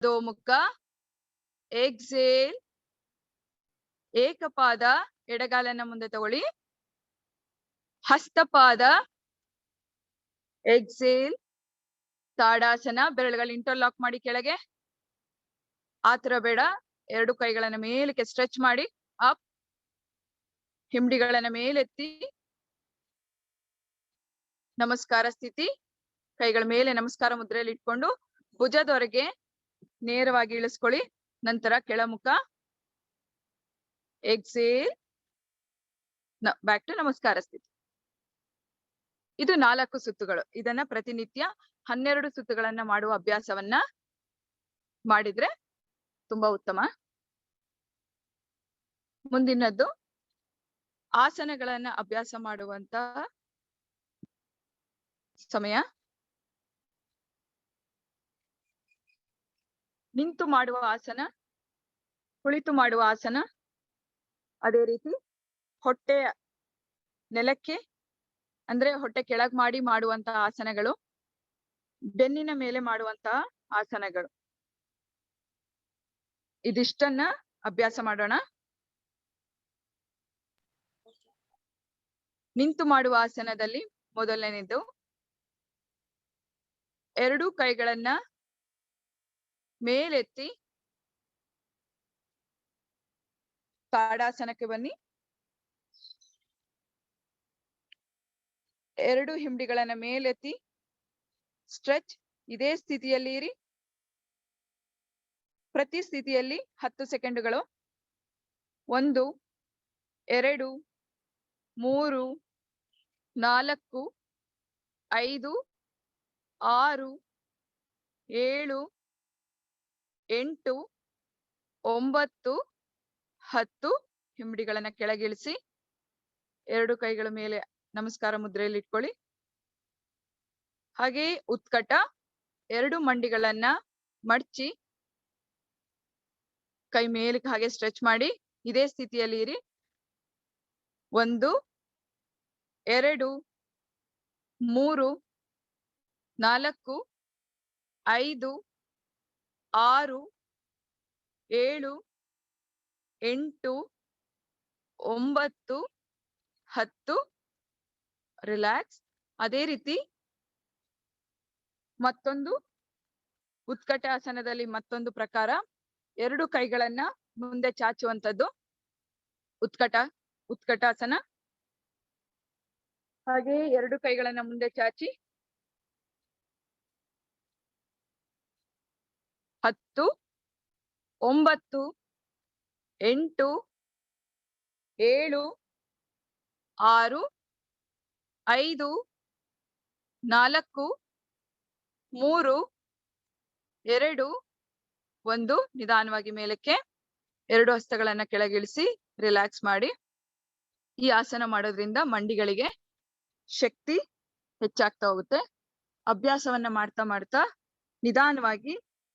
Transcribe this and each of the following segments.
ಅಧೋಮುಖ. Exhale. ಏಕಪಾದ, ಎಡಗಾಲನ್ನ ಮುಂದೆ ತಗೊಳ್ಳಿ. ಹಸ್ತಪಾದ. Exhale. Tadasana, ಬೆರಳುಗಳು ಇಂಟರ್ಲಾಕ್ ಮಾಡಿ ಕೆಳಗೆ. ಆತರ ಬೇಡ, ಎರಡು ಕೈಗಳನ್ನ ಮೇಲಕ್ಕೆ ಸ್ಟ್ರೆಚ್ ಮಾಡಿ ಅಪ್. ಹಿಂಬಡಿಗಳನ್ನ ಮೇಲೆತ್ತಿ ನಮಸ್ಕಾರ ಸ್ಥಿತಿ. ಕೈಗಳ ಮೇಲೆ ನಮಸ್ಕಾರ ಮುದ್ರೆಯಲ್ಲಿ ಇಟ್ಕೊಂಡು ಭುಜದವರೆಗೆ ನೇರವಾಗಿ ಇಳಿಸ್ಕೊಳ್ಳಿ. ನಂತರ ಕೆಳಮುಖ. ಎಕ್ಸೇಲ್. ಬ್ಯಾಕ್ ಟು ನಮಸ್ಕಾರ ಸ್ಥಿತಿ. ಇದು 4 ಸುತ್ತುಗಳು. ಇದನ್ನ ಪ್ರತಿನಿತ್ಯ 12 ಸುತ್ತುಗಳನ್ನ ಮಾಡುವ ಅಭ್ಯಾಸವನ್ನ ಮಾಡಿದ್ರೆ ತುಂಬಾ ಉತ್ತಮ. ಮುಂದಿನದ್ದು ಆಸನಗಳನ್ನ ಅಭ್ಯಾಸ ಮಾಡುವಂತ ಸಮಯ. ನಿಂತು ಮಾಡುವ ಆಸನ, ಕುಳಿತು ಮಾಡುವ ಆಸನ, ಅದೇ ರೀತಿ ಹೊಟ್ಟೆಯ ನೆಲಕ್ಕೆ ಅಂದ್ರೆ ಹೊಟ್ಟೆ ಕೆಳಗ್ ಮಾಡಿ ಮಾಡುವಂತಹ ಆಸನಗಳು, ಬೆನ್ನಿನ ಮೇಲೆ ಮಾಡುವಂತಹ ಆಸನಗಳು. ಇದಿಷ್ಟನ್ನ ಅಭ್ಯಾಸ ಮಾಡೋಣ. ನಿಂತು ಮಾಡುವ ಆಸನದಲ್ಲಿ ಮೊದಲನೇದು, ಎರಡೂ ಕೈಗಳನ್ನ ಮೇಲೆತ್ತಿ ತಾಡಾಸನಕ್ಕೆ ಬನ್ನಿ. ಎರಡು ಹಿಂಬಡಿಗಳನ್ನ ಮೇಲೆತ್ತಿ ಸ್ಟ್ರೆಚ್. ಇದೇ ಸ್ಥಿತಿಯಲ್ಲಿ ಇರಿ. ಪ್ರತಿ ಸ್ಥಿತಿಯಲ್ಲಿ 10 ಸೆಕೆಂಡುಗಳು. 1 2 3 4 5 6 7 8 9 10. ಹಿಂಬಡಿಗಳನ್ನ ಕೆಳಗಿಳಿಸಿ ಎರಡು ಕೈಗಳ ಮೇಲೆ ನಮಸ್ಕಾರ ಮುದ್ರೆಯಲ್ಲಿ ಇಟ್ಕೊಳ್ಳಿ. ಹಾಗೆ ಉತ್ಕಟ, ಎರಡು ಮಂಡಿಗಳನ್ನ ಮಡಚಿ ಕೈ ಮೇಲಕ್ಕೆ ಹಾಗೆ ಸ್ಟ್ರೆಚ್ ಮಾಡಿ ಇದೇ ಸ್ಥಿತಿಯಲ್ಲಿ ಇರಿ. 1 2 3 4 5 6 7 8 9 10. ರಿಲ್ಯಾಕ್ಸ್. ಅದೇ ರೀತಿ ಮತ್ತೊಂದು ಉತ್ಕಟ ಆಸನದಲ್ಲಿ ಮತ್ತೊಂದು ಪ್ರಕಾರ, ಎರಡು ಕೈಗಳನ್ನ ಮುಂದೆ ಚಾಚುವಂತದ್ದು ಉತ್ಕಟಾಸನ. ಹಾಗೆ ಎರಡು ಕೈಗಳನ್ನ ಮುಂದೆ ಚಾಚಿ 10 9 8 7 6 5 4 3 2 1. ನಿಧಾನವಾಗಿ ಮೇಲಕ್ಕೆ ಎರಡು ಹಸ್ತಗಳನ್ನ ಕೆಳಗಿಳಿಸಿ ರಿಲ್ಯಾಕ್ಸ್ ಮಾಡಿ. ಈ ಆಸನ ಮಾಡೋದ್ರಿಂದ ಮಂಡಿಗಳಿಗೆ ಶಕ್ತಿ ಹೆಚ್ಚಾಗ್ತಾ ಹೋಗುತ್ತೆ. ಅಭ್ಯಾಸವನ್ನ ಮಾಡ್ತಾ ಮಾಡ್ತಾ ನಿಧಾನವಾಗಿ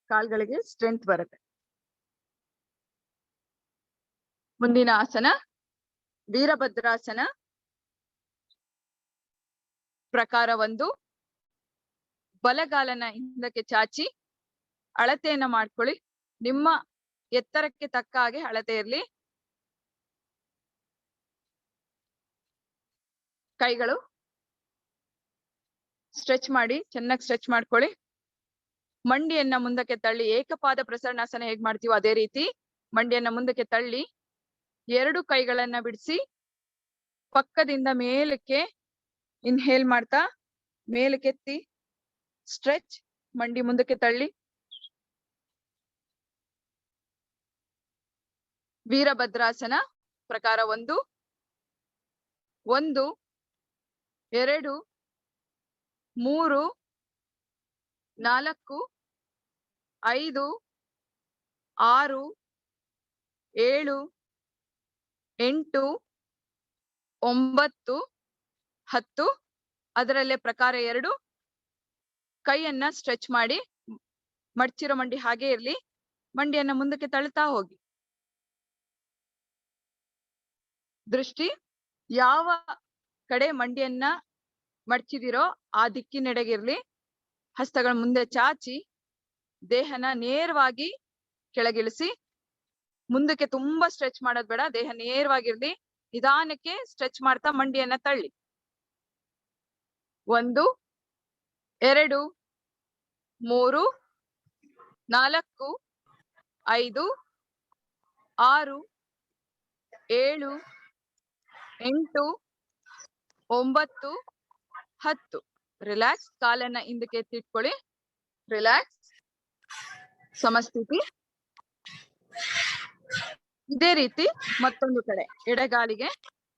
ಕಾಲ್ಗಳಿಗೆ ಸ್ಟ್ರೆಂತ್ ಬರುತ್ತೆ. ಮುಂದಿನ ಆಸನ ವೀರಭದ್ರಾಸನ. ಪ್ರಕಾರ 1. ಬಲಗಾಲನ ಹಿಂದಕ್ಕೆ ಚಾಚಿ ಅಳತೆಯನ್ನ ಮಾಡ್ಕೊಳ್ಳಿ. ನಿಮ್ಮ ಎತ್ತರಕ್ಕೆ ತಕ್ಕ ಹಾಗೆ ಅಳತೆ ಇರ್ಲಿ. ಕೈಗಳು ಸ್ಟ್ರೆಚ್ ಮಾಡಿ, ಚೆನ್ನಾಗಿ ಸ್ಟ್ರೆಚ್ ಮಾಡ್ಕೊಳ್ಳಿ. ಮಂಡಿಯನ್ನ ಮುಂದಕ್ಕೆ ತಳ್ಳಿ, ಏಕಪಾದ ಪ್ರಸರಣಾಸನ ಹೇಗ್ ಮಾಡ್ತೀವೋ ಅದೇ ರೀತಿ ಮಂಡಿಯನ್ನ ಮುಂದಕ್ಕೆ ತಳ್ಳಿ, ಎರಡು ಕೈಗಳನ್ನ ಬಿಡಿಸಿ ಪಕ್ಕದಿಂದ ಮೇಲಕ್ಕೆ ಇನ್ಹೇಲ್ ಮಾಡ್ತಾ ಮೇಲಕ್ಕೆತ್ತಿ ಸ್ಟ್ರೆಚ್. ಮಂಡಿ ಮುಂದಕ್ಕೆ ತಳ್ಳಿ. ವೀರಭದ್ರಾಸನ ಪ್ರಕಾರ 1 1 2 3 4 5 6 7 8 9 10. ಅದರಲ್ಲೇ ಪ್ರಕಾರ 2. ಕೈಯನ್ನ ಸ್ಟ್ರೆಚ್ ಮಾಡಿ, ಮಡ್ಚಿರೋ ಮಂಡಿ ಹಾಗೆ ಇರ್ಲಿ. ಮಂಡಿಯನ್ನ ಮುಂದಕ್ಕೆ ತಳ್ತಾ ಹೋಗಿ. ದೃಷ್ಟಿ ಯಾವ ಕಡೆ ಮಂಡಿಯನ್ನ ಮಡ್ಚಿದಿರೋ ಆ ದಿಕ್ಕಿನೆಡೆಗಿರ್ಲಿ. ಹಸ್ತಗಳ ಮುಂದೆ ಚಾಚಿ ದೇಹನ ನೇರವಾಗಿ ಕೆಳಗಿಳಿಸಿ. ಮುಂದಕ್ಕೆ ತುಂಬಾ ಸ್ಟ್ರೆಚ್ ಮಾಡೋದ್ ಬೇಡ, ದೇಹ ನೇರವಾಗಿರ್ಲಿ. ನಿಧಾನಕ್ಕೆ ಸ್ಟ್ರೆಚ್ ಮಾಡ್ತಾ ಮಂಡಿಯನ್ನ ತಳ್ಳಿ. 1 2 3 4 5 6 7 8 9 10. ರಿಲ್ಯಾಕ್ಸ್. ಕಾಲನ್ನ ಹಿಂದಕ್ಕೆ ಎತ್ತಿಟ್ಕೊಳ್ಳಿ. ರಿಲ್ಯಾಕ್ಸ್. ಸಮಸ್ಥಿತಿ. ಇದೇ ರೀತಿ ಮತ್ತೊಂದು ಕಡೆ ಎಡಗಾಲಿಗೆ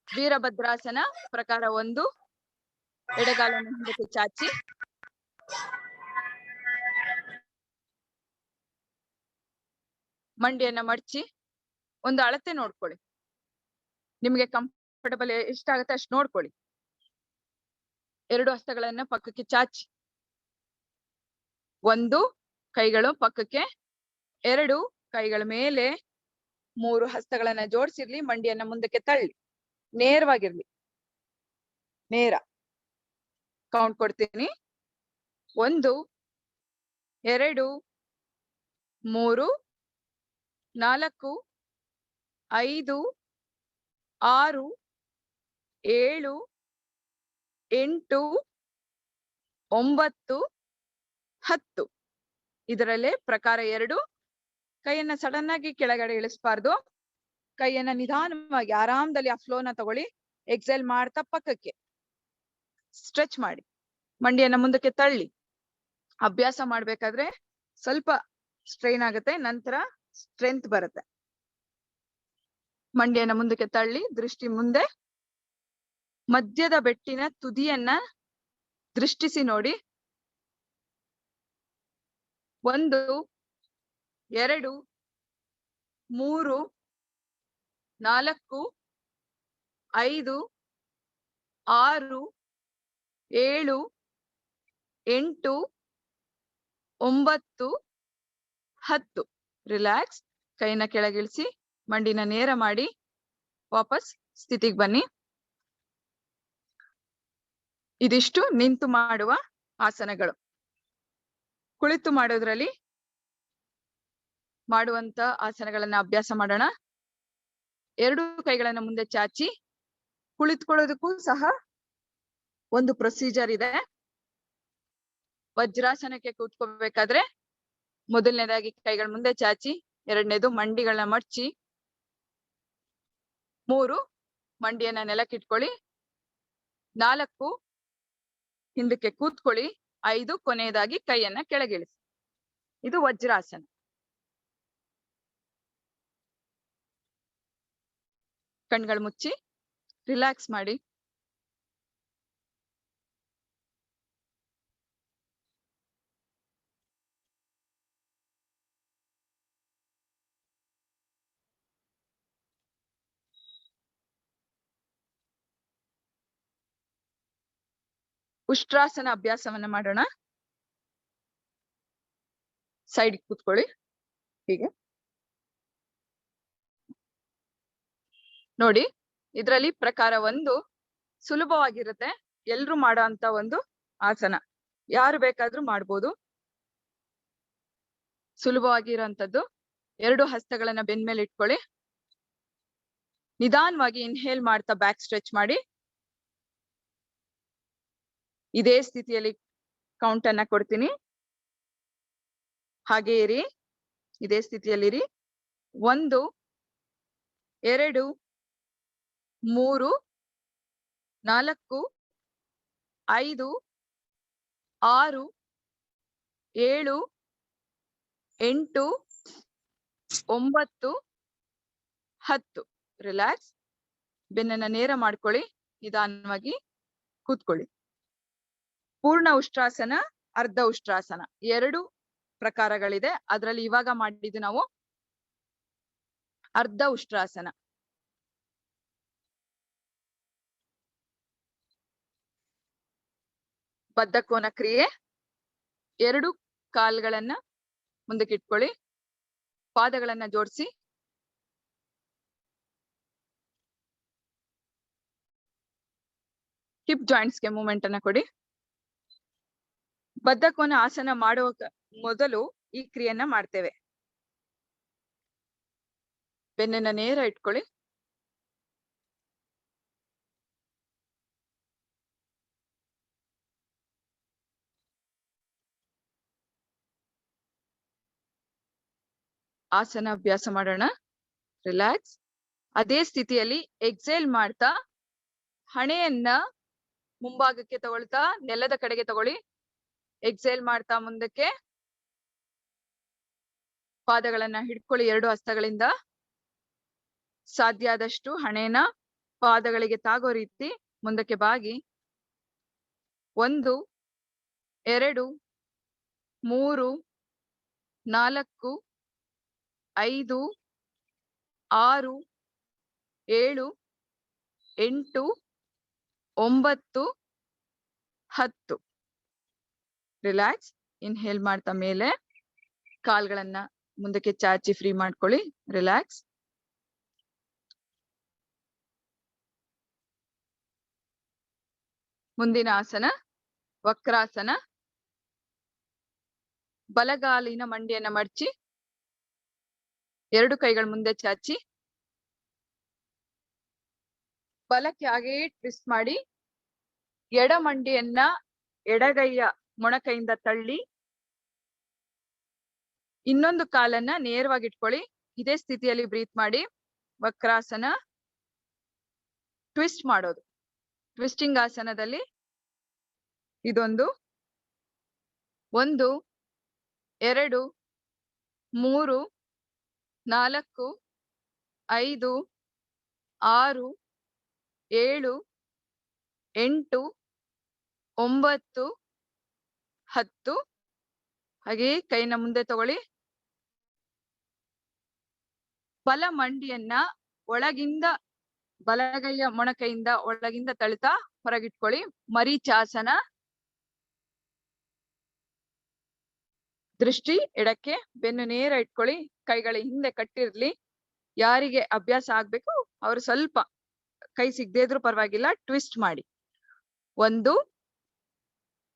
ವೀರಭದ್ರಾಸನ ಪ್ರಕಾರ 1. ಎಡಗಾಲನ್ನು ಹಿಂದಕ್ಕೆ ಚಾಚಿ ಮಂಡಿಯನ್ನ ಮಡಚಿ ಒಂದು ಅಳತೆ ನೋಡ್ಕೊಳ್ಳಿ. ನಿಮ್ಗೆ ಕಂಫರ್ಟಬಲ್ ಎಷ್ಟಾಗುತ್ತೆ ಅಷ್ಟು ನೋಡ್ಕೊಳ್ಳಿ. 2 ಹಸ್ತಗಳನ್ನ ಪಕ್ಕಕ್ಕೆ ಚಾಚಿ. 1 ಕೈಗಳು ಪಕ್ಕಕ್ಕೆ, 2 ಕೈಗಳ ಮೇಲೆ, 3 ಹಸ್ತಗಳನ್ನ ಜೋಡಿಸಿರ್ಲಿ. ಮಂಡಿಯನ್ನ ಮುಂದಕ್ಕೆ ತಳ್ಳಿ. ನೇರವಾಗಿರ್ಲಿ. ನೇರ. ಕೌಂಟ್ ಕೊಡ್ತೀನಿ. 1 2 3 4 5 6 7 8 9 10. ಇದರಲ್ಲೇ ಪ್ರಕಾರ 2. ಕೈಯನ್ನ ಸಡನ್ ಆಗಿ ಕೆಳಗಡೆ ಇಳಿಸಬಾರ್ದು. ಕೈಯನ್ನ ನಿಧಾನವಾಗಿ ಆರಾಮದಲ್ಲಿ ಆ ಫ್ಲೋನ ತಗೊಳ್ಳಿ. ಎಕ್ಸೆಲ್ ಮಾಡ್ತಾ ಪಕ್ಕಕ್ಕೆ ಸ್ಟ್ರೆಚ್ ಮಾಡಿ. ಮಂಡಿಯನ್ನ ಮುಂದಕ್ಕೆ ತಳ್ಳಿ. ಅಭ್ಯಾಸ ಮಾಡ್ಬೇಕಾದ್ರೆ ಸ್ವಲ್ಪ ಸ್ಟ್ರೈನ್ ಆಗುತ್ತೆ, ನಂತರ ಸ್ಟ್ರೆಂತ್ ಬರುತ್ತೆ. ಮಂಡಿಯನ್ನ ಮುಂದಕ್ಕೆ ತಳ್ಳಿ. ದೃಷ್ಟಿ ಮುಂದೆ. ಮಧ್ಯದ ಬೆಟ್ಟಿನ ತುದಿಯನ್ನ ದೃಷ್ಟಿಸಿ ನೋಡಿ. 1 2 3 4 5 6 7 8 9 10. ರಿಲ್ಯಾಕ್ಸ್. ಕೈನ ಕೆಳಗಿಳಿಸಿ. ಮಂಡಿನ ನೇರ ಮಾಡಿ ವಾಪಸ್ ಸ್ಥಿತಿಗೆ ಬನ್ನಿ. ಇದಿಷ್ಟು ನಿಂತು ಮಾಡುವ ಆಸನಗಳು. ಕುಳಿತು ಮಾಡೋದ್ರಲ್ಲಿ ಮಾಡುವಂತ ಆಸನಗಳನ್ನ ಅಭ್ಯಾಸ ಮಾಡೋಣ. 2 ಕೈಗಳನ್ನ ಮುಂದೆ ಚಾಚಿ. ಕುಳಿತುಕೊಳ್ಳೋದಕ್ಕೂ ಸಹ ಒಂದು ಪ್ರೊಸೀಜರ್ ಇದೆ. ವಜ್ರಾಸನಕ್ಕೆ ಕೂತ್ಕೋಬೇಕಾದ್ರೆ ಮೊದಲನೇದಾಗಿ ಕೈಗಳ ಮುಂದೆ ಚಾಚಿ, 2ನೇದು ಮಂಡಿಗಳನ್ನ ಮಡ್ಚಿ, 3 ಮಂಡಿಯನ್ನ ನೆಲಕ್ಕಿಟ್ಕೊಳ್ಳಿ, 4 ಹಿಂದಕ್ಕೆ ಕೂತ್ಕೊಳ್ಳಿ, 5 ಕೊನೆಯದಾಗಿ ಕೈಯನ್ನ ಕೆಳಗಿಳಿಸಿ. ಇದು ವಜ್ರಾಸನ. ಕಣ್ಗಳು ಮುಚ್ಚಿ ರಿಲ್ಯಾಕ್ಸ್ ಮಾಡಿ. ಉಷ್ಟ್ರಾಸನ ಅಭ್ಯಾಸವನ್ನ ಮಾಡೋಣ. ಸೈಡ್ ಕೂತ್ಕೊಳ್ಳಿ. ಹೀಗೆ ನೋಡಿ. ಇದರಲ್ಲಿ ಪ್ರಕಾರ 1 ಸುಲಭವಾಗಿರುತ್ತೆ. ಎಲ್ರು ಮಾಡೋ ಅಂತ ಒಂದು ಆಸನ. ಯಾರು ಬೇಕಾದ್ರೂ ಮಾಡ್ಬೋದು. ಸುಲಭವಾಗಿರೋಂಥದ್ದು. 2 ಹಸ್ತಗಳನ್ನ ಬೆನ್ಮೇಲೆ ಇಟ್ಕೊಳ್ಳಿ. ನಿಧಾನವಾಗಿ ಇನ್ಹೇಲ್ ಮಾಡ್ತಾ ಬ್ಯಾಕ್ ಸ್ಟ್ರೆಚ್ ಮಾಡಿ. ಇದೇ ಸ್ಥಿತಿಯಲ್ಲಿ ಕೌಂಟ್ ಅನ್ನ ಕೊಡ್ತೀನಿ. ಹಾಗೆ ಇರಿ. ಇದೇ ಸ್ಥಿತಿಯಲ್ಲಿರಿ. 1 2 3 4 5 6 7 8 9 10. ರಿಲ್ಯಾಕ್ಸ್. ಬೆನ್ನನ್ನ ನೇರ ಮಾಡ್ಕೊಳ್ಳಿ. ನಿಧಾನವಾಗಿ ಕೂತ್ಕೊಳ್ಳಿ. ಪೂರ್ಣ ಉಷ್ಟ್ರಾಸನ, ಅರ್ಧ ಉಷ್ಟ್ರಾಸನ 2 ಪ್ರಕಾರಗಳಿದೆ. ಅದರಲ್ಲಿ ಇವಾಗ ಮಾಡಿದ್ದು ನಾವು ಅರ್ಧ ಉಷ್ಟ್ರಾಸನ. ಬದ್ಧ ಕೋನ ಕ್ರಿಯೆ. 2 ಕಾಲ್ಗಳನ್ನ ಮುಂದಕ್ಕೆ ಇಟ್ಕೊಳ್ಳಿ. ಪಾದಗಳನ್ನ ಜೋಡಿಸಿ. ಹಿಪ್ ಜಾಯಿಂಟ್ಸ್ಗೆ ಮೂವ್ಮೆಂಟ್ ಅನ್ನ ಕೊಡಿ. ಬದ್ಧ ಕೋನ ಆಸನ ಮಾಡುವ ಮೊದಲು ಈ ಕ್ರಿಯೆಯನ್ನ ಮಾಡ್ತೇವೆ. ಬೆನ್ನನ್ನ ನೇರ ಇಟ್ಕೊಳ್ಳಿ. ಆಸನ ಅಭ್ಯಾಸ ಮಾಡೋಣ. ರಿಲ್ಯಾಕ್ಸ್. ಅದೇ ಸ್ಥಿತಿಯಲ್ಲಿ ಎಕ್ಸೇಲ್ ಮಾಡ್ತಾ ಹಣೆಯನ್ನ ಮುಂಭಾಗಕ್ಕೆ ತಗೊಳ್ತಾ ನೆಲದ ಕಡೆಗೆ ತಗೊಳ್ಳಿ. ಎಕ್ಸೇಲ್ ಮಾಡ್ತಾ ಮುಂದಕ್ಕೆ ಪಾದಗಳನ್ನ ಹಿಡ್ಕೊಳ್ಳಿ 2 ಹಸ್ತಗಳಿಂದ. ಸಾಧ್ಯ ಆದಷ್ಟು ಹಣೆನ ಪಾದಗಳಿಗೆ ತಾಗೋ ರೀತಿ ಮುಂದಕ್ಕೆ ಬಾಗಿ 1 2 3 4 5 6 7 8 9 10. ರಿಲ್ಯಾಕ್ಸ್. ಇನ್ಹೇಲ್ ಮಾಡ್ತಾ ಮೇಲೆ ಕಾಲ್ಗಳನ್ನ ಮುಂದಕ್ಕೆ ಚಾಚಿ ಫ್ರೀ ಮಾಡ್ಕೊಳ್ಳಿ. ರಿಲ್ಯಾಕ್ಸ್. ಮುಂದಿನ ಆಸನ ವಕ್ರಾಸನ. ಬಲಗಾಲಿನ ಮಂಡಿಯನ್ನ ಮಡಚಿ 2 ಕೈಗಳ ಮುಂದೆ ಚಾಚಿ ಬಲಕ್ಕೆ ಹಾಗೆ ಟ್ವಿಸ್ಟ್ ಮಾಡಿ ಎಡ ಮಂಡಿಯನ್ನ ಎಡಗೈಯ ಮೊಣಕೈಯಿಂದ ತಳ್ಳಿ ಇನ್ನೊಂದು ಕಾಲನ್ನ ನೇರವಾಗಿ ಇಟ್ಕೊಳ್ಳಿ. ಇದೇ ಸ್ಥಿತಿಯಲ್ಲಿ ಬ್ರೀತ್ ಮಾಡಿ. ವಕ್ರಾಸನ. ಟ್ವಿಸ್ಟ್ ಮಾಡೋದು. ಟ್ವಿಸ್ಟಿಂಗ್ ಆಸನದಲ್ಲಿ ಇದೊಂದು 1 2 3 4 5 6 7 8 9 10. ಹಾಗೆ ಕೈನ ಮುಂದೆ ತಗೊಳ್ಳಿ. ಬಲ ಮಂಡಿಯನ್ನ ಒಳಗಿಂದ ಬಲಗೈಯ ಮೊಣಕೈಯಿಂದ ಒಳಗಿಂದ ತಳ್ತಾ ಹೊರಗಿಟ್ಕೊಳ್ಳಿ. ಮರೀಚಾಸನ. ದೃಷ್ಟಿ ಎಡಕ್ಕೆ. ಬೆನ್ನು ನೇರ ಇಟ್ಕೊಳ್ಳಿ. ಕೈಗಳ ಹಿಂದೆ ಕಟ್ಟಿರ್ಲಿ. ಯಾರಿಗೆ ಅಭ್ಯಾಸ ಆಗ್ಬೇಕು ಅವರು ಸ್ವಲ್ಪ ಕೈ ಸಿಗದೇ ಇದ್ರೂ ಪರವಾಗಿಲ್ಲ, ಟ್ವಿಸ್ಟ್ ಮಾಡಿ. 1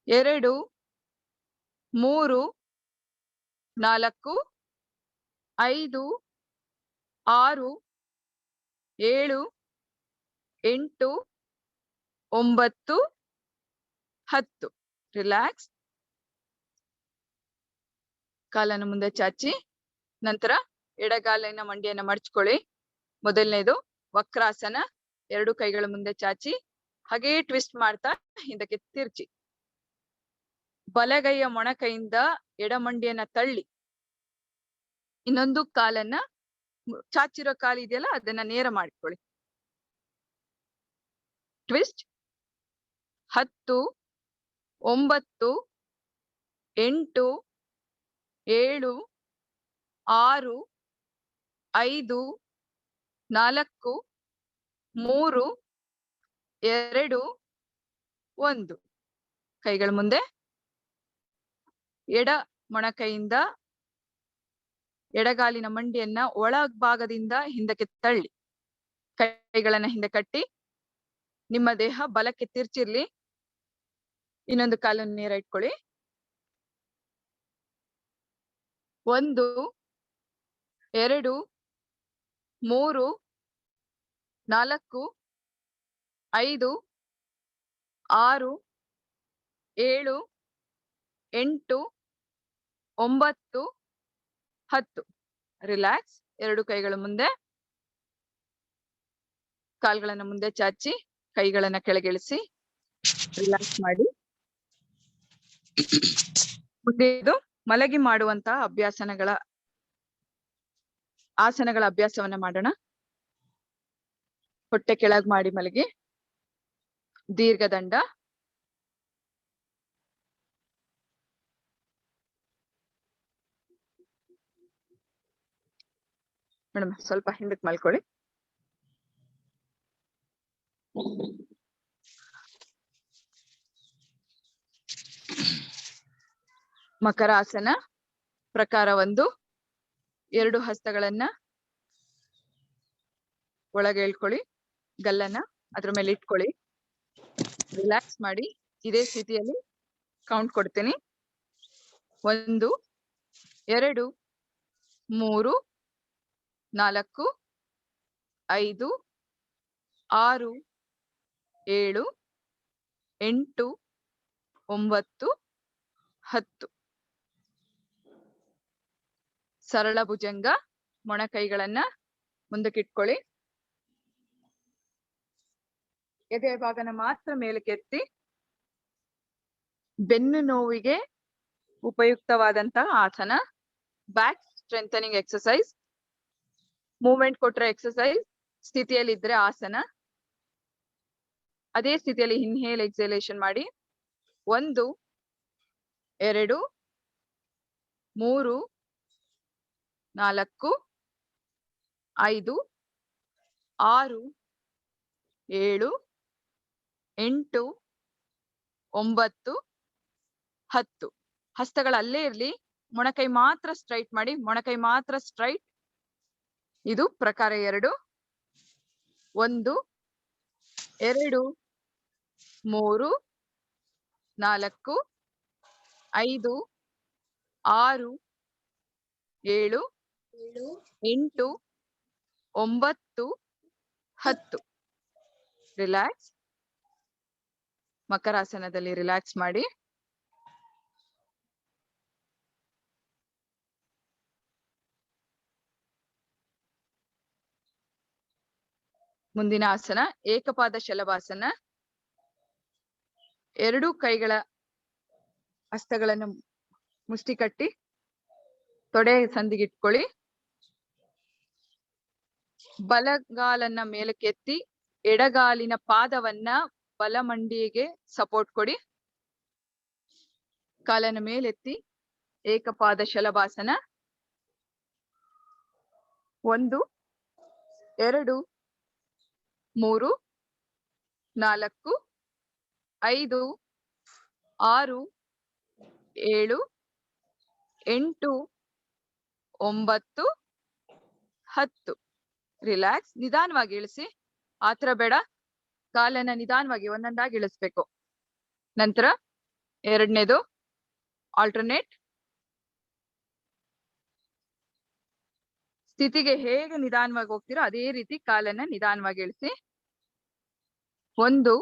2 3 4 5 6 7 8 9 10. ರಿಲ್ಯಾಕ್ಸ್. ಕಾಲನ್ನು ಮುಂದೆ ಚಾಚಿ ನಂತರ ಎಡಗಾಲಿನ ಮಂಡಿಯನ್ನ ಮಡಚ್ಕೊಳ್ಳಿ. ಮೊದಲನೇದು ವಕ್ರಾಸನ. 2 ಕೈಗಳ ಮುಂದೆ ಚಾಚಿ ಹಾಗೆ ಟ್ವಿಸ್ಟ್ ಮಾಡ್ತಾ ಹಿಂದಕ್ಕೆ ತಿರ್ಚಿ ಬಲಗೈಯ ಮೊಣಕೈಯಿಂದ ಎಡಮಂಡಿಯನ್ನ ತಳ್ಳಿ ಇನ್ನೊಂದು ಕಾಲನ್ನ ಚಾಚಿರೋ ಕಾಲು ಇದೆಯಲ್ಲ ಅದನ್ನ ನೇರ ಮಾಡ್ಕೊಳ್ಳಿ. ಟ್ವಿಸ್ಟ್. 10 9 8 7 6 5 4 3 2 1. ಕೈಗಳ ಮುಂದೆ ಎಡ ಮೊಣಕೈಯಿಂದ ಎಡಗಾಲಿನ ಮಂಡಿಯನ್ನ ಒಳಭಾಗದಿಂದ ಹಿಂದಕ್ಕೆ ತಳ್ಳಿ ಕೈಗಳನ್ನ ಹಿಂದೆ ಕಟ್ಟಿ ನಿಮ್ಮ ದೇಹ ಬಲಕ್ಕೆ ತಿರ್ಚಿರ್ಲಿ. ಇನ್ನೊಂದು ಕಾಲನ್ನು ನೇರ ಇಟ್ಕೊಳ್ಳಿ. 1 2 3 4 5 6 7 8 9 10. ರಿಲ್ಯಾಕ್ಸ್. 2 ಕೈಗಳ ಮುಂದೆ. ಕಾಲ್ಗಳನ್ನ ಮುಂದೆ ಚಾಚಿ ಕೈಗಳನ್ನ ಕೆಳಗಿಳಿಸಿ ರಿಲ್ಯಾಕ್ಸ್ ಮಾಡಿ. ಮುಂದೆ ಮಲಗಿ ಮಾಡುವಂತಹ ಆಸನಗಳ ಅಭ್ಯಾಸವನ್ನ ಮಾಡೋಣ. ಹೊಟ್ಟೆ ಕೆಳಗ್ ಮಾಡಿ ಮಲಗಿ. ದೀರ್ಘದಂಡ. ಮೇಡಮ್ ಸ್ವಲ್ಪ ಹಿಂದಕ್ಕೆ ಮಲ್ಕೊಳ್ಳಿ. ಮಕರಾಸನ ಪ್ರಕಾರ 1. 2 ಹಸ್ತಗಳನ್ನ ಒಳಗೆ ಎಳ್ಕೊಳ್ಳಿ. ಗಲ್ಲನ್ನ ಅದ್ರ ಮೇಲೆ ಇಟ್ಕೊಳ್ಳಿ. ರಿಲ್ಯಾಕ್ಸ್ ಮಾಡಿ. ಇದೇ ಸ್ಥಿತಿಯಲ್ಲಿ ಕೌಂಟ್ ಕೊಡ್ತೀನಿ. 1 2 3 4 5 6 7 8 9 10. ಸರಳ ಭುಜಂಗ. ಮೊಣಕೈಗಳನ್ನ ಮುಂದಕ್ಕಿಟ್ಕೊಳ್ಳಿ. ಎದೆ ಭಾಗನ ಮಾತ್ರ ಮೇಲಕ್ಕೆತ್ತಿ. ಬೆನ್ನು ನೋವಿಗೆ ಉಪಯುಕ್ತವಾದಂತಹ ಆಸನ. Back strengthening exercise. ಮೂವ್ಮೆಂಟ್ ಕೊಟ್ರೆ ಎಕ್ಸರ್ಸೈಸ್, ಸ್ಥಿತಿಯಲ್ಲಿ ಇದ್ರೆ ಆಸನ. ಅದೇ ಸ್ಥಿತಿಯಲ್ಲಿ ಇನ್ಹೇಲ್ ಎಕ್ಸಲೇಷನ್ ಮಾಡಿ. 1 2 3 4 5 6 7 8 9 10. ಹಸ್ತಗಳ ಅಲ್ಲೇ ಇರ್ಲಿ. ಮೊಣಕೈ ಮಾತ್ರ ಸ್ಟ್ರೈಟ್ ಮಾಡಿ. ಮೊಣಕೈ ಮಾತ್ರ ಸ್ಟ್ರೈಟ್. ಇದು ಪ್ರಕಾರ 2. 1 2 3 4 5 6 7 8 9 10. ರಿಲ್ಯಾಕ್ಸ್. ಮಕರಾಸನದಲ್ಲಿ ರಿಲ್ಯಾಕ್ಸ್ ಮಾಡಿ. ಮುಂದಿನ ಆಸನ ಏಕಪಾದ ಶಲಭಾಸನ. 2 ಕೈಗಳ ಹಸ್ತಗಳನ್ನು ಮುಷ್ಟಿ ಕಟ್ಟಿ ತೊಡೆ ಸಂದಿಗಿಟ್ಕೊಳ್ಳಿ. ಬಲಗಾಲನ್ನ ಮೇಲಕ್ಕೆತ್ತಿ ಎಡಗಾಲಿನ ಪಾದವನ್ನ ಬಲಮಂಡಿಗೆ ಸಪೋರ್ಟ್ ಕೊಡಿ. ಕಾಲನ ಮೇಲೆತ್ತಿ ಏಕಪಾದ ಶಲಭಾಸನ. 1 2 3 4 5 6 7 8 9 10. ರಿಲ್ಯಾಕ್ಸ್. ನಿಧಾನವಾಗಿ ಇಳಿಸಿ. ಆತರ ಬೇಡ. ಕಾಲನ್ನ ನಿಧಾನವಾಗಿ ಒಂದೊಂದಾಗಿ ಇಳಿಸ್ಬೇಕು. ನಂತರ ಎರಡನೇದು ಆಲ್ಟರ್ನೇಟ್. ಸ್ಥಿತಿಗೆ ಹೇಗೆ ನಿಧಾನವಾಗಿ ಹೋಗ್ತೀರೋ ಅದೇ ರೀತಿ ಕಾಲನ್ನ ನಿಧಾನವಾಗಿ ಇಳಿಸಿ. 1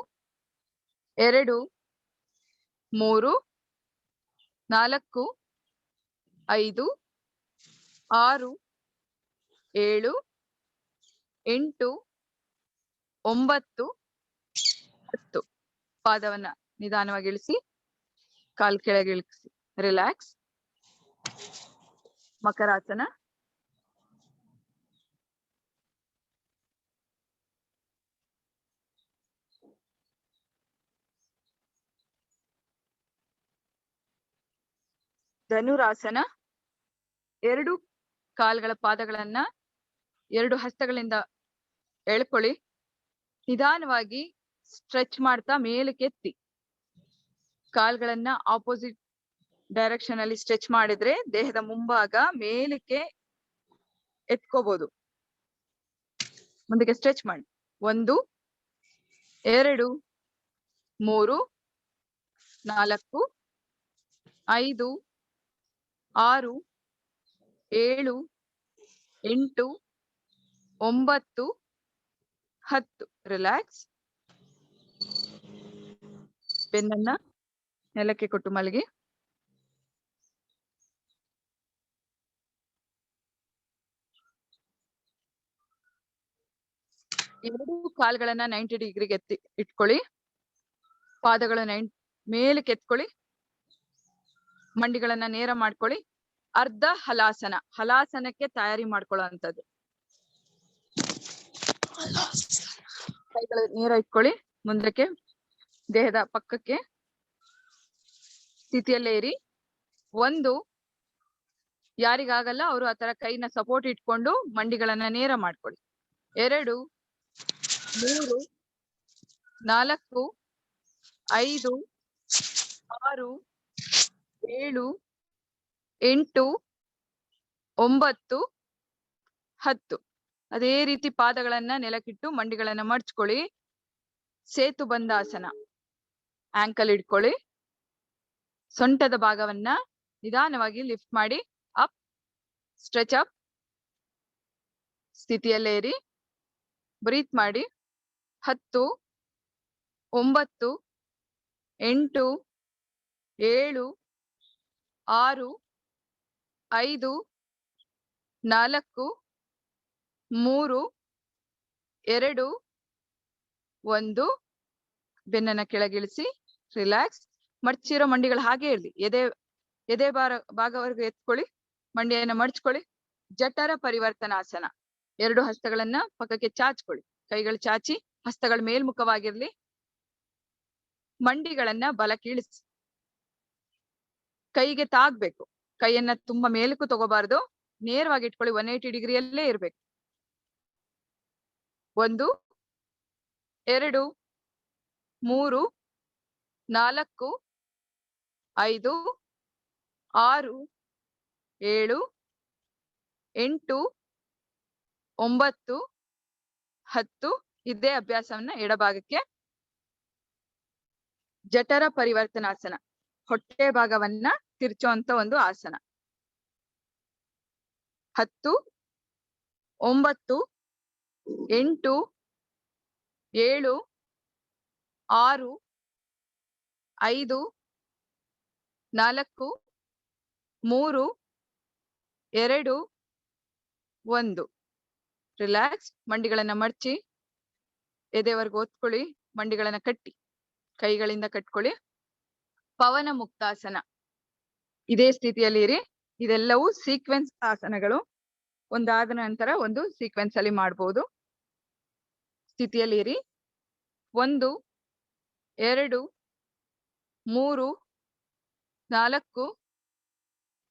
2 3 4 5 6 7 8 9 10. ಪಾದವನ್ನ ನಿಧಾನವಾಗಿ ಇಳಿಸಿ. ಕಾಲ್ ಕೆಳಗೆ ಇಳಿಸಿ. ರಿಲ್ಯಾಕ್ಸ್. ಮಕರಾಸನ. ಧನುರಾಸನ. 2 ಕಾಲ್ಗಳ ಪಾದಗಳನ್ನ 2 ಹಸ್ತಗಳಿಂದ ಎಳ್ಕೊಳ್ಳಿ. ನಿಧಾನವಾಗಿ ಸ್ಟ್ರೆಚ್ ಮಾಡ್ತಾ ಮೇಲಕ್ಕೆತ್ತಿ. ಕಾಲ್ಗಳನ್ನ ಆಪೋಸಿಟ್ ಡೈರೆಕ್ಷನ್ ಅಲ್ಲಿ ಸ್ಟ್ರೆಚ್ ಮಾಡಿದ್ರೆ ದೇಹದ ಮುಂಭಾಗ ಮೇಲಕ್ಕೆ ಎತ್ಕೋಬಹುದು. ಮುಂದಕ್ಕೆ ಸ್ಟ್ರೆಚ್ ಮಾಡಿ. 1 2 3 4 5 6 7 8 9 10. ರಿಲ್ಯಾಕ್ಸ್. ಬೆನ್ನನ್ನ ನೆಲಕ್ಕೆ ಕೊಟ್ಟು ಮಲಗಿ. ಎರಡು ಕಾಲ್ಗಳನ್ನ 90 ಡಿಗ್ರಿಗೆ ಎತ್ತಿ ಇಟ್ಕೊಳ್ಳಿ. ಪಾದಗಳ ಮೇಲಕ್ಕೆ ಎತ್ಕೊಳ್ಳಿ. ಮಂಡಿಗಳನ್ನ ನೇರ ಮಾಡ್ಕೊಳ್ಳಿ. ಅರ್ಧ ಹಲಾಸನ. ಹಲಾಸನಕ್ಕೆ ತಯಾರಿ ಮಾಡ್ಕೊಳ್ಳೋ ಅಂತದ್ದು. ಕೈಗಳ ನೇರ ಇಟ್ಕೊಳ್ಳಿ. ಮುಂದಕ್ಕೆ ದೇಹದ ಪಕ್ಕಕ್ಕೆ ಸ್ಥಿತಿಯಲ್ಲೇ ಇರಿ. 1 ಯಾರಿಗಾಗಲ್ಲ ಅವರು ಆತರ ಕೈನ ಸಪೋರ್ಟ್ ಇಟ್ಕೊಂಡು ಮಂಡಿಗಳನ್ನ ನೇರ ಮಾಡ್ಕೊಳ್ಳಿ. 2 3 4 5 6 7 8 9 10. ಅದೇ ರೀತಿ ಪಾದಗಳನ್ನ ನೆಲಕ್ಕಿಟ್ಟು ಮಂಡಿಗಳನ್ನ ಮಡ್ಚ್ಕೊಳ್ಳಿ. ಸೇತು ಬಂದಾಸನ. ಆಂಕಲ್ ಇಟ್ಕೊಳ್ಳಿ. ಸೊಂಟದ ಭಾಗವನ್ನ ನಿಧಾನವಾಗಿ ಲಿಫ್ಟ್ ಮಾಡಿ. ಅಪ್ ಸ್ಟ್ರೆಚ್ ಅಪ್ ಸ್ಥಿತಿಯಲ್ಲೇ ಇರಿ. ಬ್ರೀತ್ ಮಾಡಿ. 10, 9, 8, 7, 6, 5, 4, 3, 2, 1. ಬೆನ್ನನ್ನ ಕೆಳಗಿಳಿಸಿ. ರಿಲ್ಯಾಕ್ಸ್. ಮಡಚಿರೋ ಮಂಡಿಗಳು ಹಾಗೆ ಇರ್ಲಿ. ಎದೆ ಭಾಗವರೆಗೂ ಎತ್ಕೊಳ್ಳಿ. ಮಂಡಿಯನ್ನ ಮಡಚ್ಕೊಳ್ಳಿ. ಜಠರ ಪರಿವರ್ತನಾಸನ. 2 ಹಸ್ತಗಳನ್ನ ಪಕ್ಕಕ್ಕೆ ಚಾಚ್ಕೊಳ್ಳಿ. ಕೈಗಳು ಚಾಚಿ, ಹಸ್ತಗಳ ಮೇಲ್ಮುಖವಾಗಿರ್ಲಿ. ಮಂಡಿಗಳನ್ನ ಬಲಕ್ಕೆ ಇಳಿಸಿ. ಕೈಗೆ ತಾಗ್ಬೇಕು. ಕೈಯನ್ನ ತುಂಬಾ ಮೇಲಕ್ಕೂ ತಗೋಬಾರ್ದು. ನೇರವಾಗಿ ಇಟ್ಕೊಳ್ಳಿ. 180 ಡಿಗ್ರಿಯಲ್ಲೇ ಇರ್ಬೇಕು. 1, 2, 3, 4, 5, 6, 7, 8, 9, 10. ಇದೇ ಅಭ್ಯಾಸವನ್ನ ಎಡಭಾಗಕ್ಕೆ. ಜಠರ ಪರಿವರ್ತನಾಸನ. ಹೊಟ್ಟೆ ಭಾಗವನ್ನ ತಿರ್ಚುವಂತ ಒಂದು ಆಸನ. 10, 9, 8, 7, 6, 5, 4, 3, 2, 1. ರಿಲ್ಯಾಕ್ಸ್. ಮಂಡಿಗಳನ್ನ ಮಡಚಿ ಎದೆವರೆಗೂ ಒತ್ಕೊಳ್ಳಿ. ಮಂಡಿಗಳನ್ನ ಕಟ್ಟಿ ಕೈಗಳಿಂದ ಕಟ್ಕೊಳ್ಳಿ. ಪವನ ಮುಕ್ತಾಸನ. ಇದೇ ಸ್ಥಿತಿಯಲ್ಲಿ ಇರಿ. ಇದೆಲ್ಲವೂ ಸೀಕ್ವೆನ್ಸ್ ಆಸನಗಳು. ಒಂದಾದ ನಂತರ ಒಂದು ಸೀಕ್ವೆನ್ಸ್ ಅಲ್ಲಿ ಮಾಡಬಹುದು. ಸ್ಥಿತಿಯಲ್ಲಿ ಇರಿ. 1, 2, 3, 4,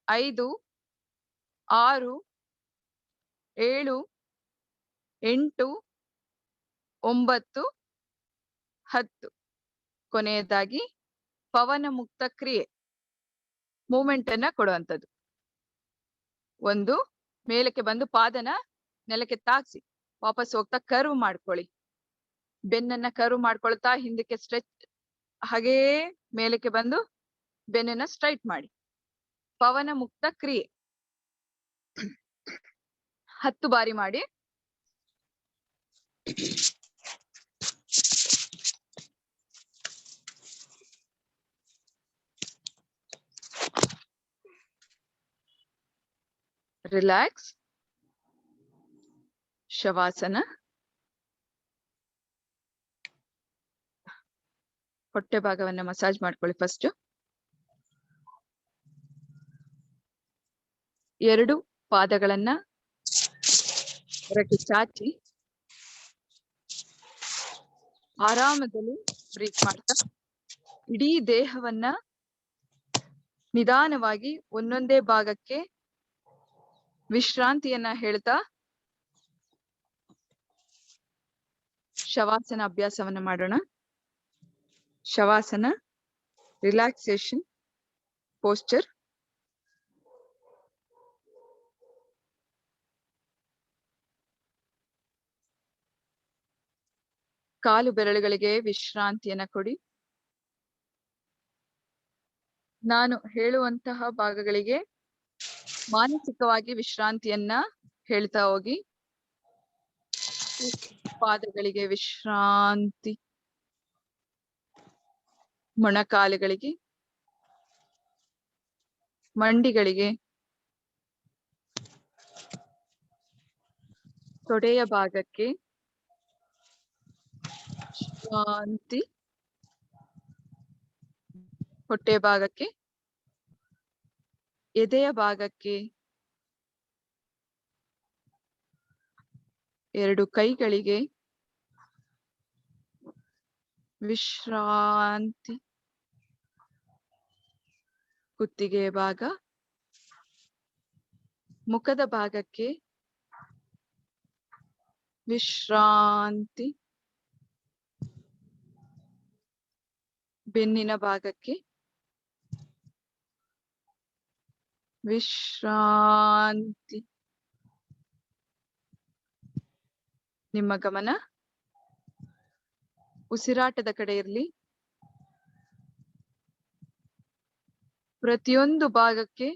5, 6, 7, 8, 9, 10. ಕೊನೆಯದಾಗಿ ಪವನ ಮುಕ್ತ ಕ್ರಿಯೆ. ಮೂವ್ಮೆಂಟ್ ಅನ್ನ ಕೊಡುವಂಥದ್ದು. 1, ಮೇಲಕ್ಕೆ ಬಂದು ಪಾದನ ನೆಲಕ್ಕೆ ತಾಗಿಸಿ ವಾಪಸ್ ಹೋಗ್ತಾ ಕರ್ವ್ ಮಾಡ್ಕೊಳ್ಳಿ. ಬೆನ್ನನ್ನ ಕರ್ವ್ ಮಾಡ್ಕೊಳ್ತಾ ಹಿಂದಕ್ಕೆ ಸ್ಟ್ರೆಚ್. ಹಾಗೇ ಮೇಲಕ್ಕೆ ಬಂದು ಬೆನ್ನನ್ನ ಸ್ಟ್ರೈಟ್ ಮಾಡಿ. ಪವನ ಮುಕ್ತ ಕ್ರಿಯೆ 10 ಬಾರಿ ಮಾಡಿ. ರಿಲ್ಯಾಕ್ಸ್. ಶವಾಸನ. ಹೊಟ್ಟೆ ಭಾಗವನ್ನ ಮಸಾಜ್ ಮಾಡ್ಕೊಳ್ಳಿ. ಫಸ್ಟ್ 2 ಪಾದಗಳನ್ನ ಹೊರಗೆ ಚಾಚಿ ಆರಾಮದಲ್ಲಿ ಬ್ರೀತ್ ಮಾಡ್ತಾ ಇಡೀ ದೇಹವನ್ನ ನಿಧಾನವಾಗಿ ಒಂದೊಂದೇ ಭಾಗಕ್ಕೆ ವಿಶ್ರಾಂತಿಯನ್ನ ಹೇಳ್ತಾ ಶವಾಸನ ಅಭ್ಯಾಸವನ್ನ ಮಾಡೋಣ. ಶವಾಸನ ರಿಲ್ಯಾಕ್ಸೇಷನ್ ಪೋಸ್ಚರ್. ಕಾಲು ಬೆರಳುಗಳಿಗೆ ವಿಶ್ರಾಂತಿಯನ್ನ ಕೊಡಿ. ನಾನು ಹೇಳುವಂತಹ ಭಾಗಗಳಿಗೆ ಮಾನಸಿಕವಾಗಿ ವಿಶ್ರಾಂತಿಯನ್ನ ಹೇಳ್ತಾ ಹೋಗಿ. ಪಾದಗಳಿಗೆ ವಿಶ್ರಾಂತಿ. ಮೊಣಕಾಲುಗಳಿಗೆ, ಮಂಡಿಗಳಿಗೆ, ತೊಡೆಯ ಭಾಗಕ್ಕೆ ಶಾಂತಿ. ಹೊಟ್ಟೆ ಭಾಗಕ್ಕೆ, ಎದೆಯ ಭಾಗಕ್ಕೆ, 2 ಕೈಗಳಿಗೆ ವಿಶ್ರಾಂತಿ. ಕುತ್ತಿಗೆ ಭಾಗ, ಮುಖದ ಭಾಗಕ್ಕೆ ವಿಶ್ರಾಂತಿ. ಬೆನ್ನಿನ ಭಾಗಕ್ಕೆ ವಿಶ್ರಾಂತಿ. ನಿಮ್ಮ ಗಮನ ಉಸಿರಾಟದ ಕಡೆ ಇರಲಿ. ಪ್ರತಿಯೊಂದು ಭಾಗಕ್ಕೆ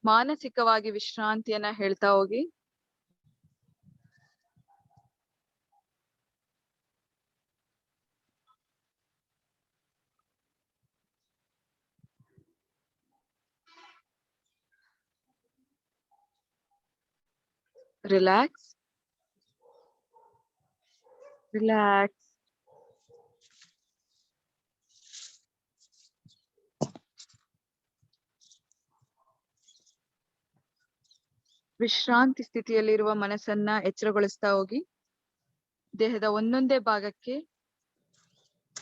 ಮಾನಸಿಕವಾಗಿ ವಿಶ್ರಾಂತಿಯನ್ನ ಹೇಳ್ತಾ ಹೋಗಿ. Relax, relax. ವಿಶ್ರಾಂತಿ ಸ್ಥಿತಿಯಲ್ಲಿರುವ ಮನಸ್ಸನ್ನ ಎಚ್ಚರಗೊಳಿಸ್ತಾ ಹೋಗಿ. ದೇಹದ ಒಂದೊಂದೇ ಭಾಗಕ್ಕೆ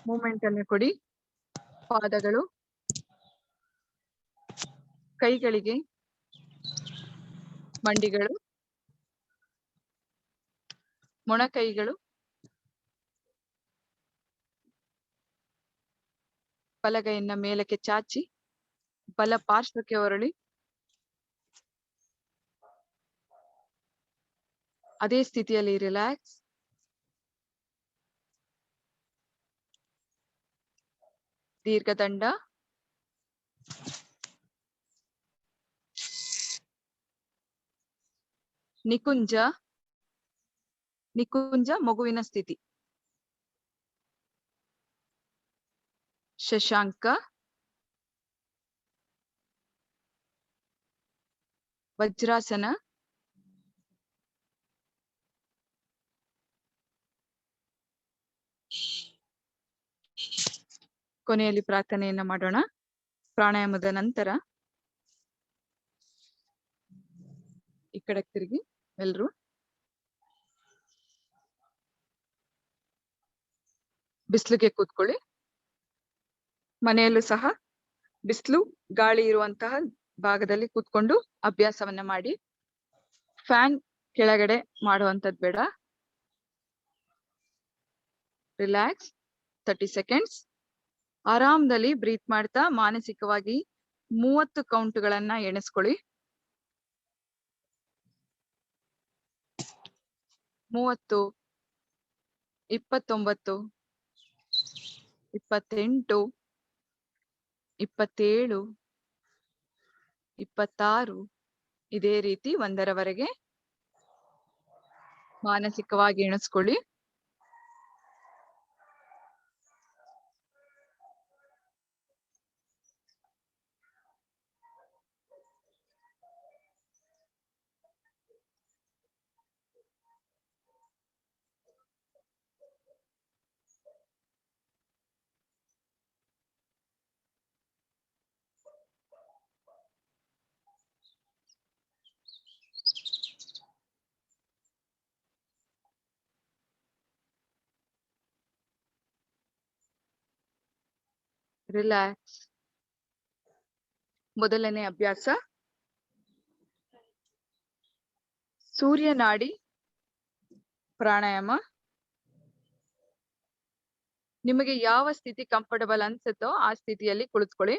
ಮೂಮೆಂಟ್ ಅನ್ನು ಕೊಡಿ. ಪಾದಗಳು, ಕೈಗಳಿಗೆ, ಮಂಡಿಗಳು, ಮೊಣಕೈಗಳು, ಬಲಗೈಯನ್ನ ಮೇಲಕ್ಕೆ ಚಾಚಿ ಬಲ ಪಾರ್ಶ್ವಕ್ಕೆ ಹೊರಳಿ. ಅದೇ ಸ್ಥಿತಿಯಲ್ಲಿ ರಿಲ್ಯಾಕ್ಸ್. ದೀರ್ಘದಂಡ, ನಿಕುಂಜ, ನಿಕುಂಜ ಮಗುವಿನ ಸ್ಥಿತಿ. ಶಶಾಂಕ, ವಜ್ರಾಸನ, ಕೊನೆಯಲ್ಲಿ ಪ್ರಾರ್ಥನೆಯನ್ನ ಮಾಡೋಣ. ಪ್ರಾಣಾಯಾಮದ ನಂತರ ಈ ಕಡೆ ತಿರುಗಿ ಎಲ್ರು. ಬಿಸಿಲಿಗೆ ಕೂತ್ಕೊಳ್ಳಿ. ಮನೆಯಲ್ಲೂ ಸಹ ಬಿಸಿಲು ಗಾಳಿ ಇರುವಂತಹ ಭಾಗದಲ್ಲಿ ಕೂತ್ಕೊಂಡು ಅಭ್ಯಾಸವನ್ನ ಮಾಡಿ. ಫ್ಯಾನ್ ಕೆಳಗಡೆ ಮಾಡುವಂತದ್ ಬೇಡ. Relax 30 seconds. ಆರಾಮದಲ್ಲಿ ಬ್ರೀತ್ ಮಾಡ್ತಾ ಮಾನಸಿಕವಾಗಿ 30 ಕೌಂಟ್ಗಳನ್ನ ಎಣಿಸ್ಕೊಳ್ಳಿ. 30, 29, 28, 27, 26 ಇದೇ ರೀತಿ 1ರವರೆಗೆ ಮಾನಸಿಕವಾಗಿ ಎಣಿಸ್ಕೊಳ್ಳಿ. ರಿಲ್ಯಾಕ್ಸ್. ಮೊದಲನೇ ಅಭ್ಯಾಸ ಸೂರ್ಯನಾಡಿ ಪ್ರಾಣಾಯಾಮ. ನಿಮಗೆ ಯಾವ ಸ್ಥಿತಿ ಕಂಫರ್ಟಬಲ್ ಅನ್ಸುತ್ತೋ ಆ ಸ್ಥಿತಿಯಲ್ಲಿ ಕುಳಿತುಕೊಳ್ಳಿ.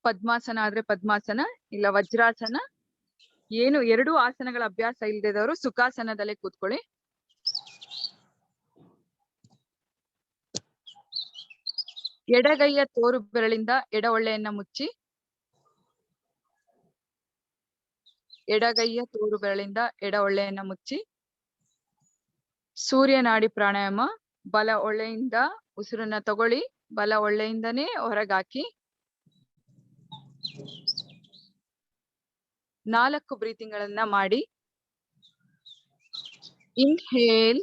ಪದ್ಮಾಸನ ಆದ್ರೆ ಪದ್ಮಾಸನ, ಇಲ್ಲ ವಜ್ರಾಸನ. ಏನು 2 ಆಸನಗಳ ಅಭ್ಯಾಸ ಇಲ್ಲದವರು ಸುಖಾಸನದಲ್ಲೇ ಕೂತ್ಕೊಳ್ಳಿ. ಎಡಗೈಯ ತೋರು ಬೆರಳಿಂದ ಎಡ ಒಳ್ಳೆಯನ್ನ ಮುಚ್ಚಿ. ಎಡಗೈಯ ತೋರು ಬೆರಳಿಂದ ಎಡ ಒಳ್ಳೆಯನ್ನ ಮುಚ್ಚಿ. ಸೂರ್ಯನಾಡಿ ಪ್ರಾಣಾಯಾಮ. ಬಲ ಒಳ್ಳೆಯಿಂದ ಉಸಿರನ್ನ ತಗೊಳ್ಳಿ, ಬಲ ಒಳ್ಳೆಯಿಂದನೇ ಹೊರಗಾಕಿ. 4 ಬ್ರೀತಿಂಗ್ಗಳನ್ನ ಮಾಡಿ. ಇನ್ಹೇಲ್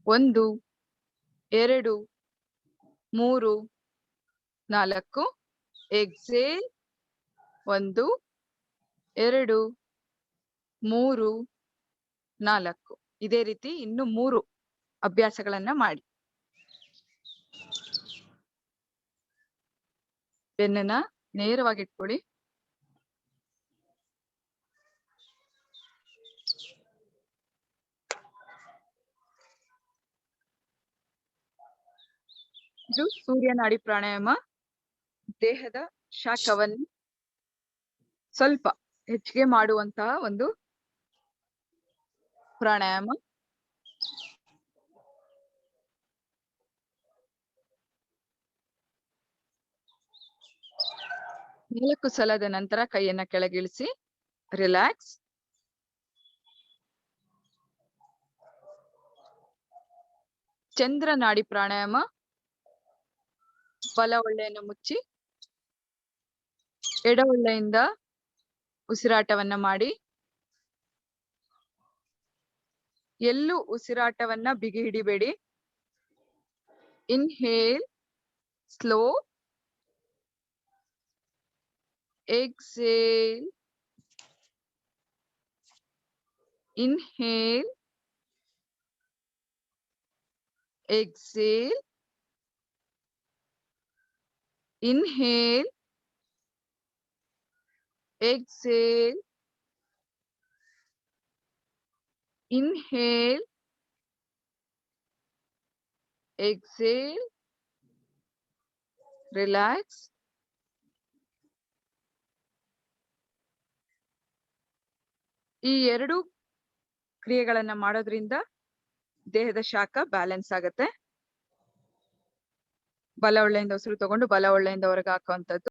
1, 2, 3, 4. ಎಕ್ಸೇಲ್ 1, 2, 3, 4. ಇದೇ ರೀತಿ ಇನ್ನು 3 ಅಭ್ಯಾಸಗಳನ್ನ ಮಾಡಿ. ಬೆನ್ನನ್ನ ನೇರವಾಗಿ ಇಟ್ಕೊಳ್ಳಿ. ಇದು ಸೂರ್ಯನಾಡಿ ಪ್ರಾಣಾಯಾಮ. ದೇಹದ ಶಾಖವನ್ನು ಸ್ವಲ್ಪ ಹೆಚ್ಚಿಗೆ ಮಾಡುವಂತಹ ಒಂದು ಪ್ರಾಣಾಯಾಮ. 4 ಸಲದ ನಂತರ ಕೈಯನ್ನ ಕೆಳಗಿಳಿಸಿ ರಿಲ್ಯಾಕ್ಸ್. ಚಂದ್ರ ನಾಡಿ ಪ್ರಾಣಾಯಾಮ. ಬಲ ಒಳ್ಳೆಯನ್ನು ಮುಚ್ಚಿ ಎಡ ಒಳ್ಳೆಯಿಂದ ಉಸಿರಾಟವನ್ನ ಮಾಡಿ. ಎಲ್ಲೂ ಉಸಿರಾಟವನ್ನ ಬಿಗಿ ಹಿಡಿಬೇಡಿ. Inhale slow, exhale, inhale, exhale, inhale, exhale, inhale, exhale, relax. ಈ 2 ಕ್ರಿಯೆಗಳನ್ನ ಮಾಡೋದ್ರಿಂದ ದೇಹದ ಶಾಖ ಬ್ಯಾಲೆನ್ಸ್ ಆಗತ್ತೆ. ಬಲ ಒಳ್ಳೆಯಿಂದ ಉಸಿರು ತಗೊಂಡು ಬಲ ಒಳ್ಳೆಯಿಂದ ಹೊರಗೆ ಹಾಕುವಂಥದ್ದು.